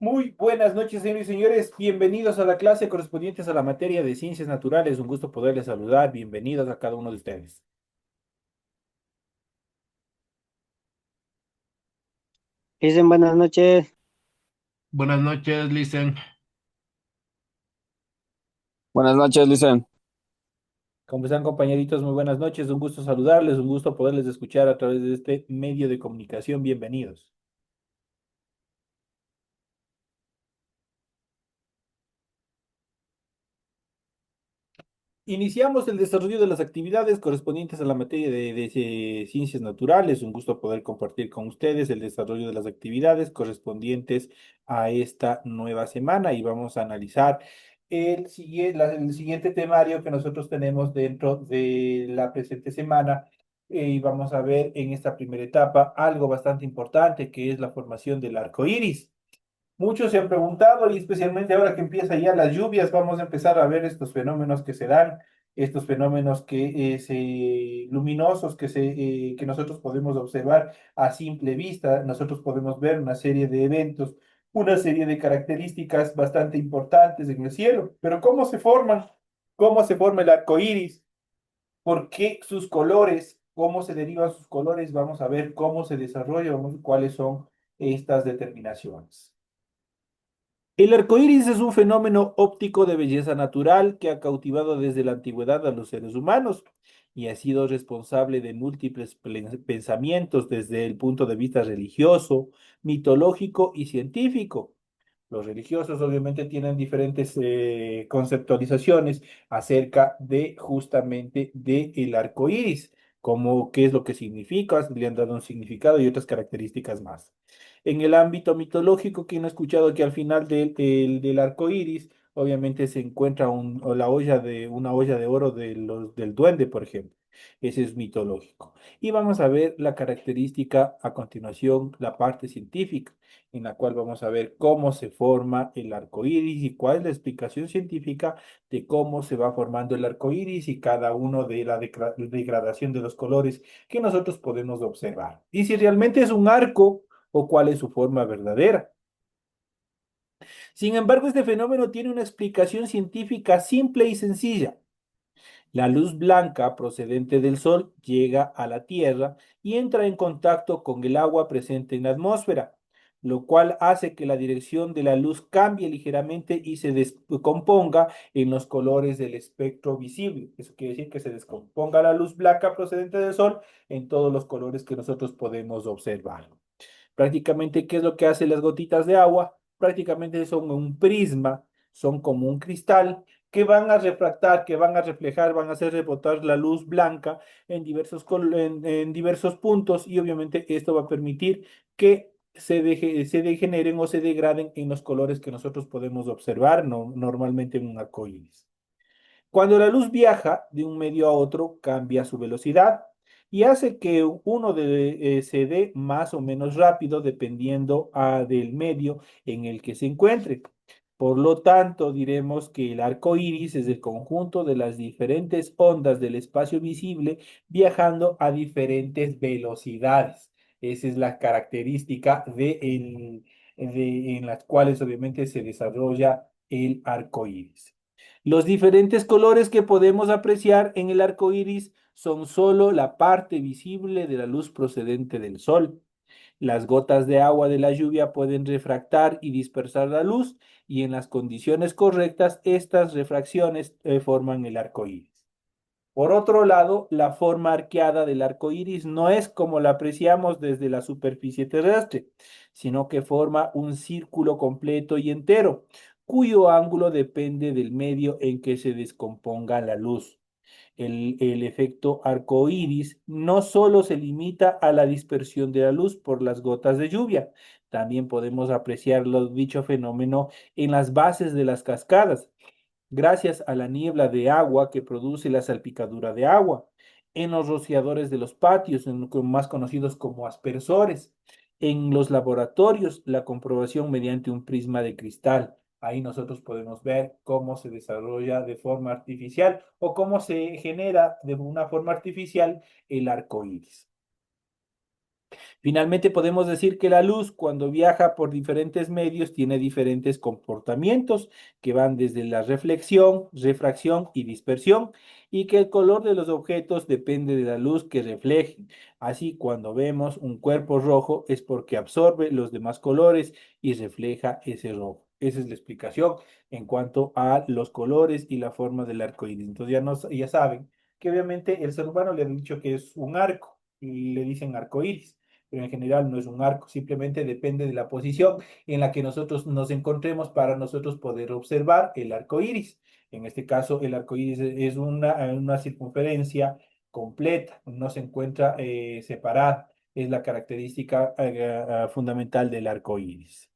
Muy buenas noches, señores y señores. Bienvenidos a la clase correspondientes a la materia de ciencias naturales. Un gusto poderles saludar. Bienvenidos a cada uno de ustedes. Dicen buenas noches. Buenas noches, Listen. Buenas noches, Lisen. ¿Cómo están, compañeritos? Muy buenas noches. Un gusto saludarles, un gusto poderles escuchar a través de este medio de comunicación. Bienvenidos. Iniciamos el desarrollo de las actividades correspondientes a la materia de ciencias naturales. Un gusto poder compartir con ustedes el desarrollo de las actividades correspondientes a esta nueva semana y vamos a analizar el siguiente temario que nosotros tenemos dentro de la presente semana. Y vamos a ver en esta primera etapa algo bastante importante que es la formación del arco iris. Muchos se han preguntado, y especialmente ahora que empiezan ya las lluvias, vamos a empezar a ver estos fenómenos que se dan, estos fenómenos luminosos que nosotros podemos observar a simple vista. Nosotros podemos ver una serie de eventos, una serie de características bastante importantes en el cielo. Pero ¿cómo se forman? ¿Cómo se forma el arco iris? ¿Por qué sus colores? ¿Cómo se derivan sus colores? Vamos a ver cómo se desarrolla, vamos a ver cuáles son estas determinaciones. El arco iris es un fenómeno óptico de belleza natural que ha cautivado desde la antigüedad a los seres humanos y ha sido responsable de múltiples pensamientos desde el punto de vista religioso, mitológico y científico. Los religiosos obviamente tienen diferentes conceptualizaciones acerca de justamente de el arco iris, como qué es lo que significa, le han dado un significado y otras características más. En el ámbito mitológico, quien ha escuchado que al final del arco iris, obviamente se encuentra o una olla de oro del duende, por ejemplo. Ese es mitológico. Y vamos a ver la característica a continuación, la parte científica, en la cual vamos a ver cómo se forma el arco iris y cuál es la explicación científica de cómo se va formando el arco iris y cada uno de la degradación de los colores que nosotros podemos observar. Y si realmente es un arco o cuál es su forma verdadera. Sin embargo, este fenómeno tiene una explicación científica simple y sencilla. La luz blanca procedente del Sol llega a la Tierra y entra en contacto con el agua presente en la atmósfera, lo cual hace que la dirección de la luz cambie ligeramente y se descomponga en los colores del espectro visible. Eso quiere decir que se descomponga la luz blanca procedente del Sol en todos los colores que nosotros podemos observar. Prácticamente, ¿qué es lo que hacen las gotitas de agua? Prácticamente son un prisma, son como un cristal que van a refractar, que van a reflejar, van a hacer rebotar la luz blanca en en diversos puntos y obviamente esto va a permitir que se degeneren o se degraden en los colores que nosotros podemos observar normalmente en un arco iris. Cuando la luz viaja de un medio a otro, cambia su velocidad y hace que se dé más o menos rápido dependiendo del medio en el que se encuentre. Por lo tanto, diremos que el arco iris es el conjunto de las diferentes ondas del espacio visible viajando a diferentes velocidades. Esa es la característica en las cuales obviamente se desarrolla el arco iris. Los diferentes colores que podemos apreciar en el arco iris son solo la parte visible de la luz procedente del sol. Las gotas de agua de la lluvia pueden refractar y dispersar la luz y en las condiciones correctas estas refracciones forman el arco iris. Por otro lado, la forma arqueada del arco iris no es como la apreciamos desde la superficie terrestre, sino que forma un círculo completo y entero, cuyo ángulo depende del medio en que se descomponga la luz. El efecto arco iris no solo se limita a la dispersión de la luz por las gotas de lluvia, también podemos apreciar dicho fenómeno en las bases de las cascadas gracias a la niebla de agua que produce la salpicadura de agua, en los rociadores de los patios, más conocidos como aspersores, en los laboratorios, la comprobación mediante un prisma de cristal. Ahí nosotros podemos ver cómo se desarrolla de forma artificial o cómo se genera de una forma artificial el arco iris. Finalmente, podemos decir que la luz, cuando viaja por diferentes medios, tiene diferentes comportamientos que van desde la reflexión, refracción y dispersión, y que el color de los objetos depende de la luz que reflejen. Así, cuando vemos un cuerpo rojo es porque absorbe los demás colores y refleja ese rojo. Esa es la explicación en cuanto a los colores y la forma del arco iris. Entonces ya saben que obviamente el ser humano le ha dicho que es un arco y le dicen arco iris, pero en general no es un arco, simplemente depende de la posición en la que nosotros nos encontremos para nosotros poder observar el arco iris. En este caso, el arco iris es una circunferencia completa, no se encuentra separada. Es la característica fundamental del arco iris.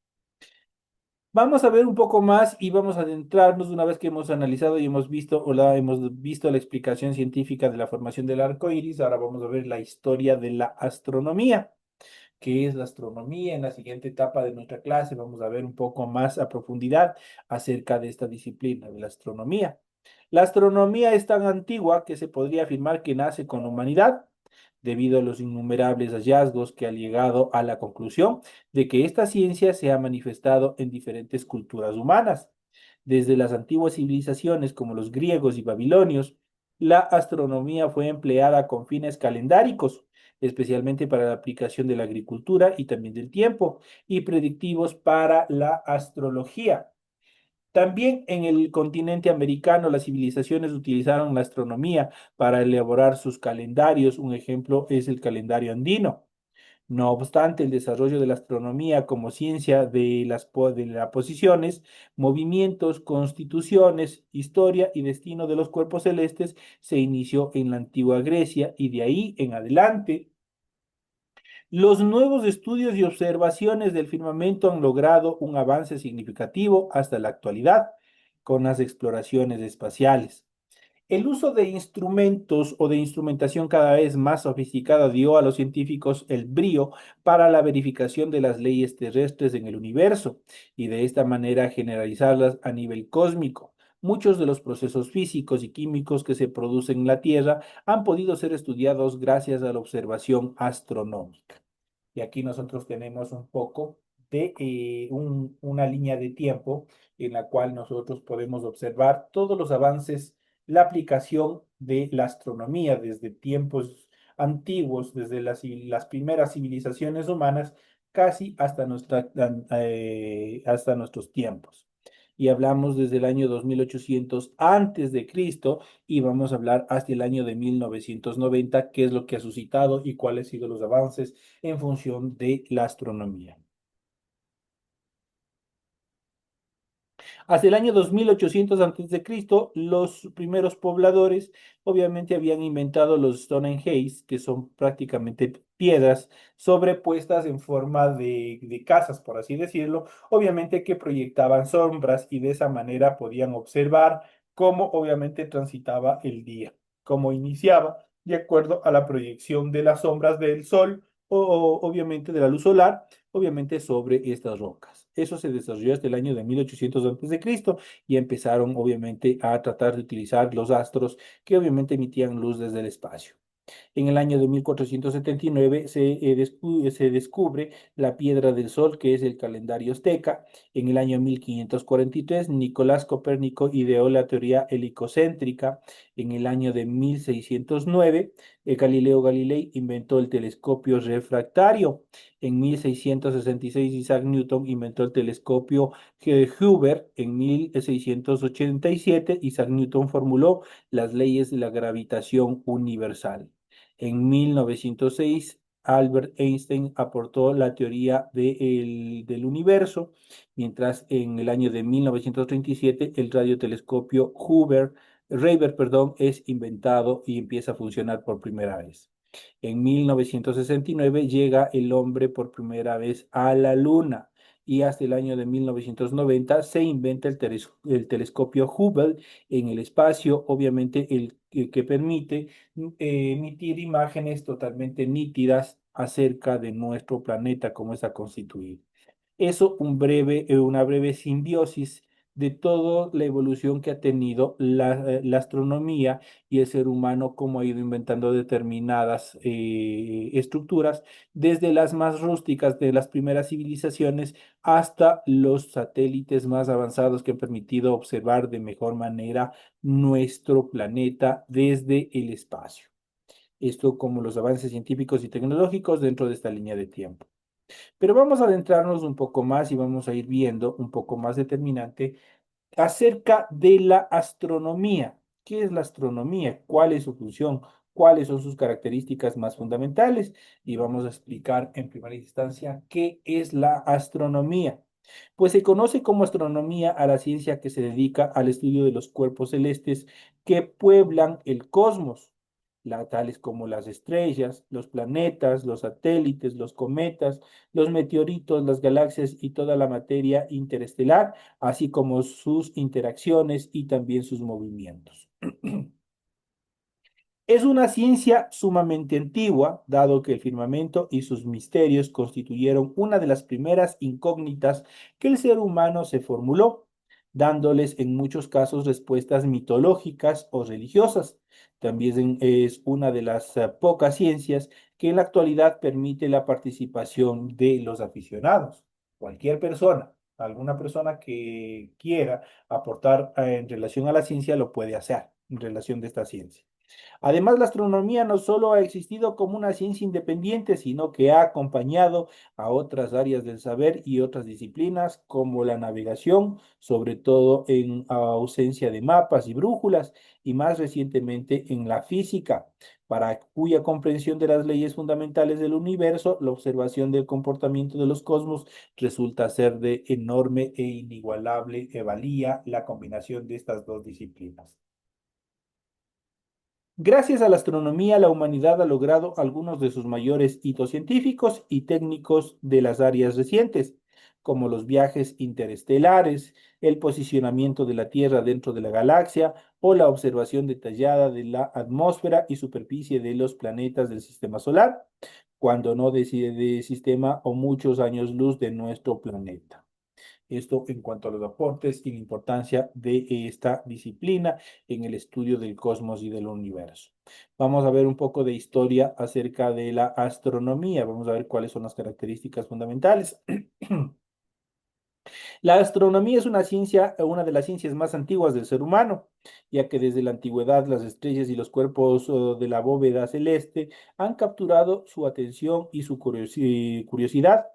Vamos a ver un poco más y vamos a adentrarnos una vez que hemos analizado y hemos visto hemos visto la explicación científica de la formación del arco iris. Ahora vamos a ver la historia de la astronomía. ¿Qué es la astronomía? En la siguiente etapa de nuestra clase vamos a ver un poco más a profundidad acerca de esta disciplina de la astronomía. La astronomía es tan antigua que se podría afirmar que nace con la humanidad, debido a los innumerables hallazgos que ha llegado a la conclusión de que esta ciencia se ha manifestado en diferentes culturas humanas. Desde las antiguas civilizaciones como los griegos y babilonios, la astronomía fue empleada con fines calendáricos, especialmente para la aplicación de la agricultura y también del tiempo, y predictivos para la astrología. También en el continente americano las civilizaciones utilizaron la astronomía para elaborar sus calendarios. Un ejemplo es el calendario andino. No obstante, el desarrollo de la astronomía como ciencia de las posiciones, movimientos, constituciones, historia y destino de los cuerpos celestes se inició en la antigua Grecia y de ahí en adelante los nuevos estudios y observaciones del firmamento han logrado un avance significativo hasta la actualidad con las exploraciones espaciales. El uso de instrumentos o de instrumentación cada vez más sofisticada dio a los científicos el brío para la verificación de las leyes terrestres en el universo y de esta manera generalizarlas a nivel cósmico. Muchos de los procesos físicos y químicos que se producen en la Tierra han podido ser estudiados gracias a la observación astronómica. Y aquí nosotros tenemos un poco de una línea de tiempo en la cual nosotros podemos observar todos los avances, la aplicación de la astronomía desde tiempos antiguos, desde las primeras civilizaciones humanas, casi hasta nuestros tiempos. Y hablamos desde el año 2800 antes de Cristo y vamos a hablar hasta el año de 1990, qué es lo que ha suscitado y cuáles han sido los avances en función de la astronomía. Hasta el año 2800 a.C., los primeros pobladores obviamente habían inventado los Stonehenge, que son prácticamente piedras sobrepuestas en forma de casas, por así decirlo, obviamente que proyectaban sombras y de esa manera podían observar cómo obviamente transitaba el día, cómo iniciaba de acuerdo a la proyección de las sombras del sol o obviamente de la luz solar obviamente sobre estas rocas. Eso se desarrolló hasta el año de 1800 a.C. y empezaron obviamente a tratar de utilizar los astros que obviamente emitían luz desde el espacio. En el año de 1479 se descubre la piedra del sol, que es el calendario azteca. En el año 1543, Nicolás Copérnico ideó la teoría helicocéntrica. En el año de 1609, Galileo Galilei inventó el telescopio refractario. En 1666, Isaac Newton inventó el telescopio Hubble. En 1687, Isaac Newton formuló las leyes de la gravitación universal. En 1906, Albert Einstein aportó la teoría del universo, mientras en el año de 1937 el radiotelescopio Raver, perdón, es inventado y empieza a funcionar por primera vez. En 1969 llega el hombre por primera vez a la Luna y hasta el año de 1990 se inventa el telescopio Hubble en el espacio, obviamente el que permite emitir imágenes totalmente nítidas acerca de nuestro planeta, cómo está constituido. Eso una breve simbiosis de toda la evolución que ha tenido la astronomía y el ser humano, cómo ha ido inventando determinadas estructuras, desde las más rústicas de las primeras civilizaciones hasta los satélites más avanzados que han permitido observar de mejor manera nuestro planeta desde el espacio. Esto como los avances científicos y tecnológicos dentro de esta línea de tiempo. Pero vamos a adentrarnos un poco más y vamos a ir viendo un poco más determinante acerca de la astronomía. ¿Qué es la astronomía? ¿Cuál es su función? ¿Cuáles son sus características más fundamentales? Y vamos a explicar en primera instancia qué es la astronomía. Pues se conoce como astronomía a la ciencia que se dedica al estudio de los cuerpos celestes que pueblan el cosmos, tales como las estrellas, los planetas, los satélites, los cometas, los meteoritos, las galaxias y toda la materia interestelar, así como sus interacciones y también sus movimientos. Es una ciencia sumamente antigua, dado que el firmamento y sus misterios constituyeron una de las primeras incógnitas que el ser humano se formuló, dándoles en muchos casos respuestas mitológicas o religiosas. También es una de las pocas ciencias que en la actualidad permite la participación de los aficionados. Cualquier persona, alguna persona que quiera aportar en relación a la ciencia, lo puede hacer en relación de esta ciencia. Además, la astronomía no solo ha existido como una ciencia independiente, sino que ha acompañado a otras áreas del saber y otras disciplinas como la navegación, sobre todo en ausencia de mapas y brújulas, y más recientemente en la física, para cuya comprensión de las leyes fundamentales del universo, la observación del comportamiento de los cosmos resulta ser de enorme e inigualable valía la combinación de estas dos disciplinas. Gracias a la astronomía, la humanidad ha logrado algunos de sus mayores hitos científicos y técnicos de las áreas recientes, como los viajes interestelares, el posicionamiento de la Tierra dentro de la galaxia o la observación detallada de la atmósfera y superficie de los planetas del sistema solar, cuando no de sistema o muchos años luz de nuestro planeta. Esto en cuanto a los aportes y la importancia de esta disciplina en el estudio del cosmos y del universo. Vamos a ver un poco de historia acerca de la astronomía. Vamos a ver cuáles son las características fundamentales. La astronomía es una ciencia, una de las ciencias más antiguas del ser humano, ya que desde la antigüedad las estrellas y los cuerpos de la bóveda celeste han capturado su atención y su curiosidad.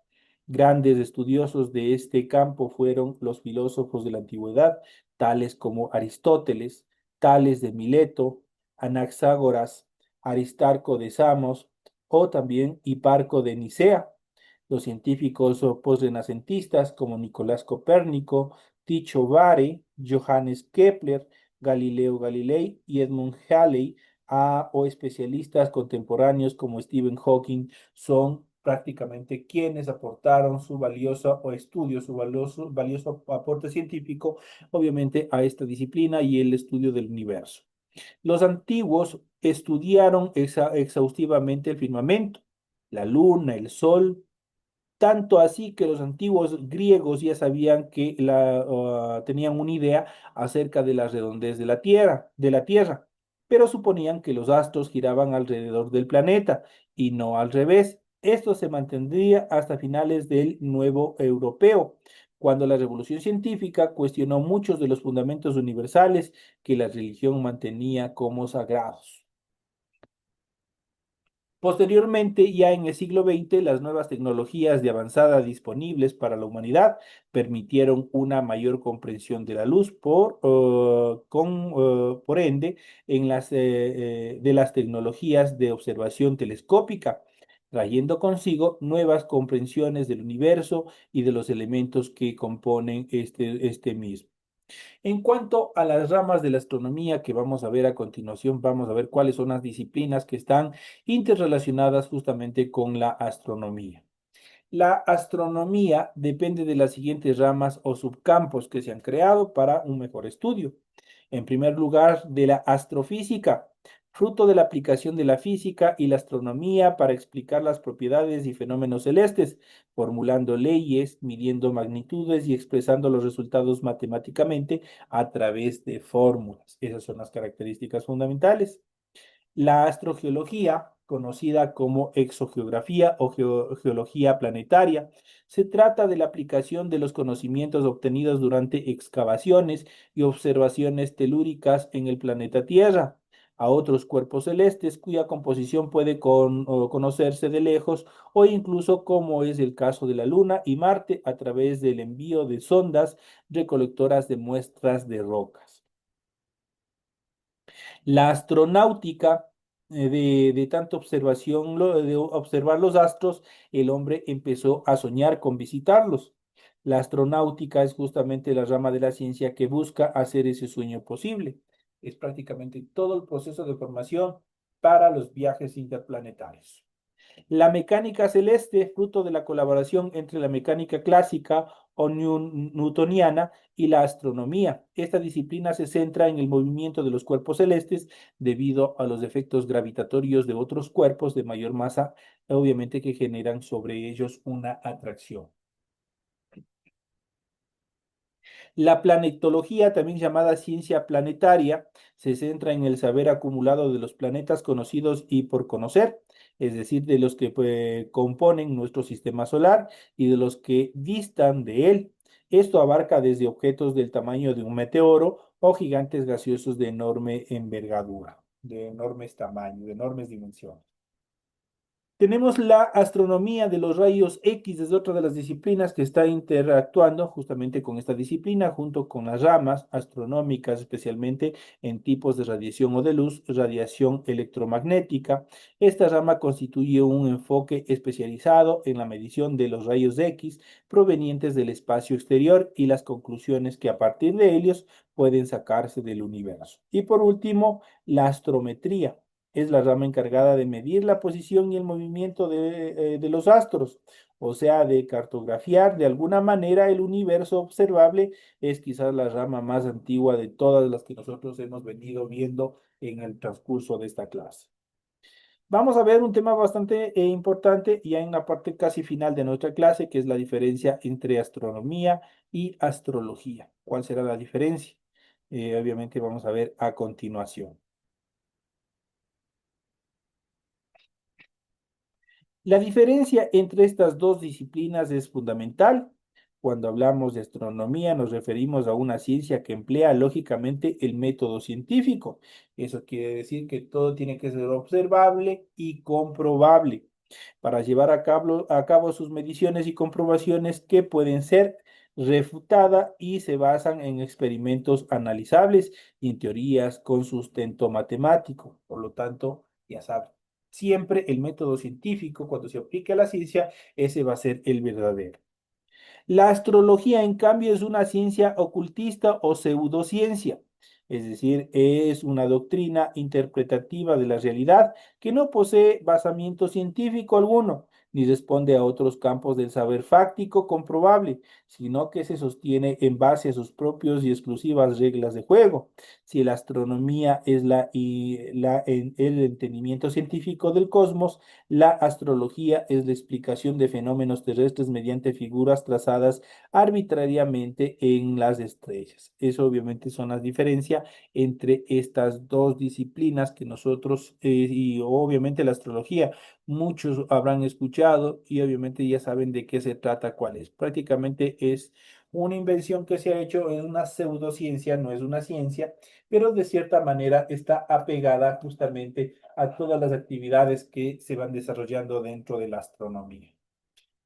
Grandes estudiosos de este campo fueron los filósofos de la antigüedad, tales como Aristóteles, Tales de Mileto, Anaxágoras, Aristarco de Samos o también Hiparco de Nicea. Los científicos posrenacentistas como Nicolás Copérnico, Tycho Brahe, Johannes Kepler, Galileo Galilei y Edmund Halley, o especialistas contemporáneos como Stephen Hawking, son prácticamente quienes aportaron su valioso estudio, su valioso aporte científico, obviamente, a esta disciplina y el estudio del universo. Los antiguos estudiaron exhaustivamente el firmamento, la luna, el sol, tanto así que los antiguos griegos ya sabían que tenían una idea acerca de la redondez de la Tierra, pero suponían que los astros giraban alrededor del planeta y no al revés. Esto se mantendría hasta finales del Nuevo Europeo, cuando la revolución científica cuestionó muchos de los fundamentos universales que la religión mantenía como sagrados. Posteriormente, ya en el siglo XX, las nuevas tecnologías de avanzada disponibles para la humanidad permitieron una mayor comprensión de la luz, por ende, de las tecnologías de observación telescópica, trayendo consigo nuevas comprensiones del universo y de los elementos que componen este mismo. En cuanto a las ramas de la astronomía que vamos a ver a continuación, vamos a ver cuáles son las disciplinas que están interrelacionadas justamente con la astronomía. La astronomía depende de las siguientes ramas o subcampos que se han creado para un mejor estudio. En primer lugar, de la astrofísica, fruto de la aplicación de la física y la astronomía para explicar las propiedades y fenómenos celestes, formulando leyes, midiendo magnitudes y expresando los resultados matemáticamente a través de fórmulas. Esas son las características fundamentales. La astrogeología, conocida como exogeografía o geología planetaria, se trata de la aplicación de los conocimientos obtenidos durante excavaciones y observaciones telúricas en el planeta Tierra a otros cuerpos celestes cuya composición puede o conocerse de lejos o incluso como es el caso de la Luna y Marte a través del envío de sondas recolectoras de muestras de rocas. La astronáutica, de tanta observación, de observar los astros, el hombre empezó a soñar con visitarlos. La astronáutica es justamente la rama de la ciencia que busca hacer ese sueño posible. Es prácticamente todo el proceso de formación para los viajes interplanetarios. La mecánica celeste, fruto de la colaboración entre la mecánica clásica o newtoniana y la astronomía. Esta disciplina se centra en el movimiento de los cuerpos celestes debido a los efectos gravitatorios de otros cuerpos de mayor masa, obviamente que generan sobre ellos una atracción. La planetología, también llamada ciencia planetaria, se centra en el saber acumulado de los planetas conocidos y por conocer, es decir, de los que componen nuestro sistema solar y de los que distan de él. Esto abarca desde objetos del tamaño de un meteoro o gigantes gaseosos de enorme envergadura, de enormes tamaños, de enormes dimensiones. Tenemos la astronomía de los rayos X, es otra de las disciplinas que está interactuando justamente con esta disciplina, junto con las ramas astronómicas, especialmente en tipos de radiación o de luz, radiación electromagnética. Esta rama constituye un enfoque especializado en la medición de los rayos X provenientes del espacio exterior y las conclusiones que a partir de ellos pueden sacarse del universo. Y por último, la astrometría es la rama encargada de medir la posición y el movimiento de los astros, o sea, de cartografiar de alguna manera el universo observable. Es quizás la rama más antigua de todas las que nosotros hemos venido viendo en el transcurso de esta clase. Vamos a ver un tema bastante importante ya en la parte casi final de nuestra clase, que es la diferencia entre astronomía y astrología. ¿Cuál será la diferencia? Obviamente vamos a ver a continuación. La diferencia entre estas dos disciplinas es fundamental. Cuando hablamos de astronomía nos referimos a una ciencia que emplea lógicamente el método científico. Eso quiere decir que todo tiene que ser observable y comprobable para llevar a cabo sus mediciones y comprobaciones que pueden ser refutadas y se basan en experimentos analizables y en teorías con sustento matemático. Por lo tanto, ya saben, siempre el método científico, cuando se aplique a la ciencia, ese va a ser el verdadero. La astrología, en cambio, es una ciencia ocultista o pseudociencia, es decir, es una doctrina interpretativa de la realidad que no posee basamiento científico alguno, ni responde a otros campos del saber fáctico comprobable, sino que se sostiene en base a sus propios y exclusivas reglas de juego. Si la astronomía es el entendimiento científico del cosmos, la astrología es la explicación de fenómenos terrestres mediante figuras trazadas arbitrariamente en las estrellas. Eso obviamente son las diferencias entre estas dos disciplinas que nosotros, y obviamente la astrología, muchos habrán escuchado y obviamente ya saben de qué se trata, cuál es. Prácticamente es una invención que se ha hecho en una pseudociencia, no es una ciencia, pero de cierta manera está apegada justamente a todas las actividades que se van desarrollando dentro de la astronomía.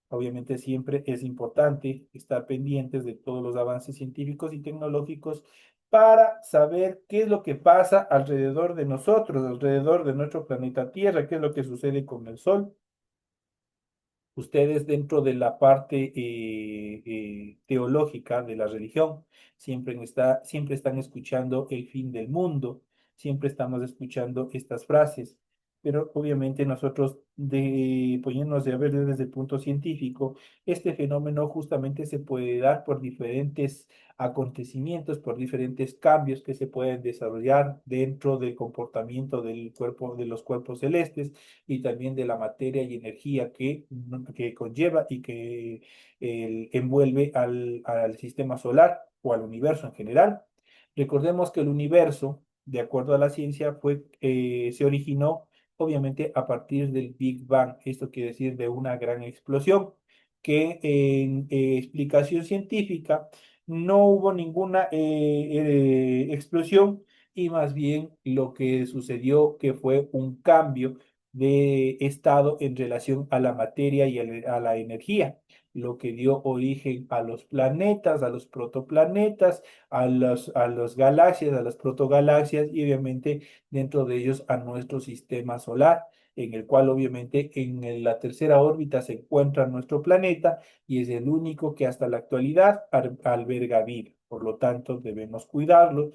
Obviamente siempre es importante estar pendientes de todos los avances científicos y tecnológicos para saber qué es lo que pasa alrededor de nosotros, alrededor de nuestro planeta Tierra, qué es lo que sucede con el Sol. Ustedes dentro de la parte teológica de la religión siempre están escuchando el fin del mundo, siempre estamos escuchando estas frases, pero obviamente nosotros, poniéndonos a ver desde el punto científico, este fenómeno justamente se puede dar por diferentes acontecimientos, por diferentes cambios que se pueden desarrollar dentro del comportamiento del cuerpo, de los cuerpos celestes y también de la materia y energía que conlleva y que envuelve al sistema solar o al universo en general. Recordemos que el universo, de acuerdo a la ciencia, se originó obviamente a partir del Big Bang. Esto quiere decir de una gran explosión que en explicación científica no hubo ninguna explosión y más bien lo que sucedió que fue un cambio de estado en relación a la materia y a la energía, lo que dio origen a los planetas, a los protoplanetas, a las galaxias, a las protogalaxias y obviamente dentro de ellos a nuestro sistema solar, en el cual obviamente en la tercera órbita se encuentra nuestro planeta y es el único que hasta la actualidad alberga vida. Por lo tanto, debemos cuidarlo.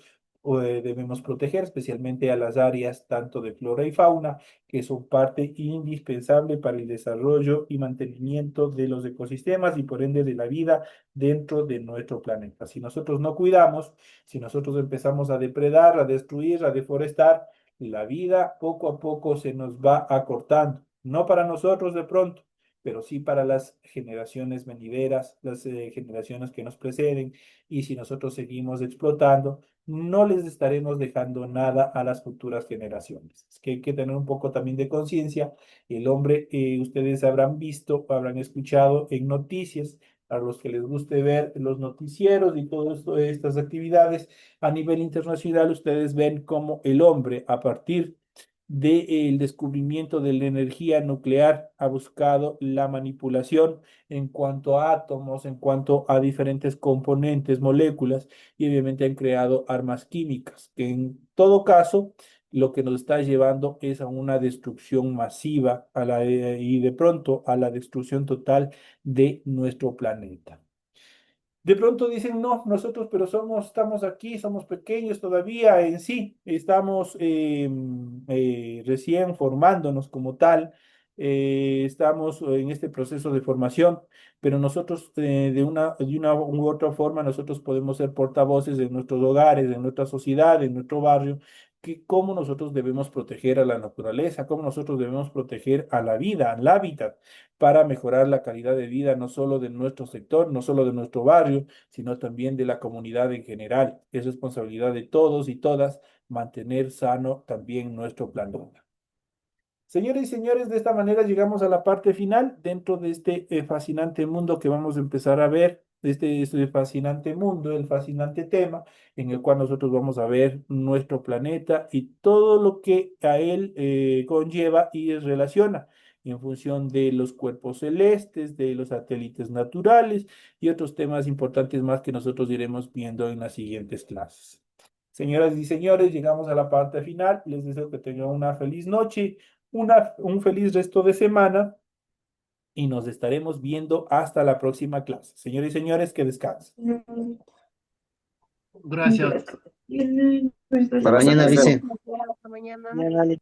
Debemos proteger especialmente a las áreas tanto de flora y fauna que son parte indispensable para el desarrollo y mantenimiento de los ecosistemas y por ende de la vida dentro de nuestro planeta. Si nosotros no cuidamos, si nosotros empezamos a depredar, a destruir, a deforestar, la vida poco a poco se nos va acortando. No para nosotros de pronto, pero sí para las generaciones venideras, las generaciones que nos preceden. Y si nosotros seguimos explotando, no les estaremos dejando nada a las futuras generaciones. Es que hay que tener un poco también de conciencia. El hombre, ustedes habrán visto, habrán escuchado en noticias, a los que les guste ver los noticieros y todas estas actividades a nivel internacional, ustedes ven cómo el hombre, a partir del descubrimiento de la energía nuclear, ha buscado la manipulación en cuanto a átomos, en cuanto a diferentes componentes, moléculas, y obviamente han creado armas químicas, que en todo caso lo que nos está llevando es a una destrucción masiva y de pronto a la destrucción total de nuestro planeta. De pronto dicen, no, nosotros, pero estamos aquí, somos pequeños todavía en sí, estamos recién formándonos como tal, estamos en este proceso de formación, pero nosotros de una u otra forma, nosotros podemos ser portavoces de nuestros hogares, de nuestra sociedad, de nuestro barrio, que cómo nosotros debemos proteger a la naturaleza, cómo nosotros debemos proteger a la vida, al hábitat para mejorar la calidad de vida no solo de nuestro sector, no solo de nuestro barrio, sino también de la comunidad en general. Es responsabilidad de todos y todas mantener sano también nuestro planeta. Señores y señores, de esta manera llegamos a la parte final dentro de este fascinante mundo que vamos a empezar a ver, este fascinante mundo, el fascinante tema en el cual nosotros vamos a ver nuestro planeta y todo lo que a él conlleva y relaciona en función de los cuerpos celestes, de los satélites naturales y otros temas importantes más que nosotros iremos viendo en las siguientes clases. Señoras y señores, llegamos a la parte final. Les deseo que tengan una feliz noche, un feliz resto de semana y nos estaremos viendo hasta la próxima clase. Señores y señores, que descansen. Gracias. Para Mañana ser dice. Hasta mañana. Mañana.